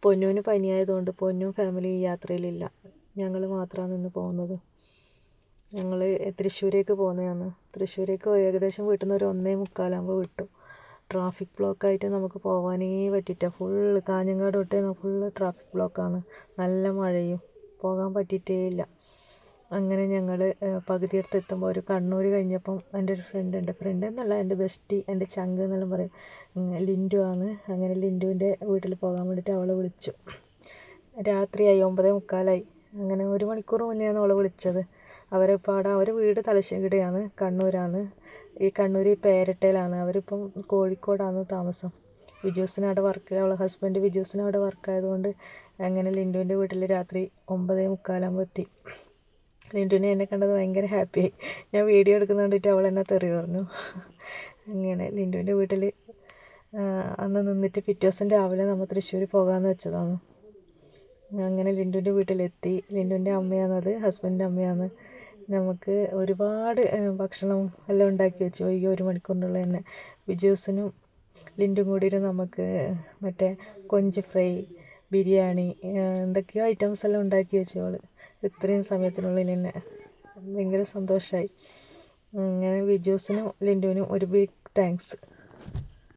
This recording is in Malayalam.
പൊന്നൂന് പനിയായതുകൊണ്ട് പൊന്നും ഫാമിലി ഈ യാത്രയിലില്ല. ഞങ്ങൾ മാത്രമാണ് നിന്ന് പോകുന്നത്. ഞങ്ങൾ തൃശ്ശൂരേക്ക് പോകുന്നതാണ്. തൃശ്ശൂരേക്ക് ഏകദേശം വീട്ടിൽ നിന്ന് ഒരു 1:45 വിട്ടു. ട്രാഫിക് ബ്ലോക്കായിട്ട് നമുക്ക് പോകാനേ പറ്റിയിട്ട. ഫുള്ള് കാഞ്ഞങ്ങാട് തൊട്ടേ ഫുള്ള് ട്രാഫിക് ബ്ലോക്കാണ്. നല്ല മഴയും, പോകാൻ പറ്റിയിട്ടേ ഇല്ല. അങ്ങനെ ഞങ്ങൾ പകുതിയെടുത്ത് എത്തുമ്പോൾ ഒരു കണ്ണൂർ കഴിഞ്ഞപ്പം എൻ്റെ ഒരു ഫ്രണ്ട് എന്നല്ല, എൻ്റെ ബെസ്റ്റി, എൻ്റെ ചങ്ക് എന്നെല്ലാം പറയും, ലിൻഡു ആണ്. അങ്ങനെ ലിൻഡുവിൻ്റെ വീട്ടിൽ പോകാൻ വേണ്ടിയിട്ട് അവളെ വിളിച്ചു. രാത്രിയായി, 9:45. അങ്ങനെ 1 മണിക്കൂർ മുന്നെയാണ് അവളെ വിളിച്ചത്. അവർ വീട് തലശ്ശേരിയാണ്, കണ്ണൂരാണ്. ഈ കണ്ണൂർ പേരട്ടയിലാണ്. അവരിപ്പം കോഴിക്കോടാണ് താമസം. വിജൂസിന് അവിടെ വർക്ക്, അവളെ ഹസ്ബൻഡ് വിജൂസിന് അവിടെ വർക്കായതുകൊണ്ട് അങ്ങനെ ലിൻഡുവിൻ്റെ വീട്ടിൽ രാത്രി 9:45 എത്തി. ലിൻഡുവിനെ എന്നെ കണ്ടത് ഭയങ്കര ഹാപ്പിയായി. ഞാൻ വീഡിയോ എടുക്കുന്ന കണ്ടിട്ട് അവൾ എന്നെ തെറി പറഞ്ഞു. അങ്ങനെ ലിൻഡുവിൻ്റെ വീട്ടിൽ അന്ന് നിന്നിട്ട് പിറ്റേ ദിവസം രാവിലെ നമ്മൾ തൃശ്ശൂർ പോകാമെന്ന് വെച്ചതാണ്. അങ്ങനെ ലിൻഡുവിൻ്റെ വീട്ടിലെത്തി. ലിൻഡുവിൻ്റെ അമ്മയാണത്, ഹസ്ബൻഡിൻ്റെ അമ്മയാണ്. നമുക്ക് ഒരുപാട് ഭക്ഷണം എല്ലാം ഉണ്ടാക്കി വെച്ചു. ഈ 1 മണിക്കൂറിനുള്ളിൽ തന്നെ വിജൂസിനും ലിൻഡും കൂടിയിട്ട് നമുക്ക് മറ്റേ കൊഞ്ച് ഫ്രൈ, ബിരിയാണി, എന്തൊക്കെയോ ഐറ്റംസ് എല്ലാം ഉണ്ടാക്കി വെച്ചു അവൾ ഇത്രയും സമയത്തിനുള്ളിൽ തന്നെ. ഭയങ്കര സന്തോഷമായി. അങ്ങനെ വിജൂസിനും ലിൻഡുവിനും ഒരു ബിഗ് താങ്ക്സ്.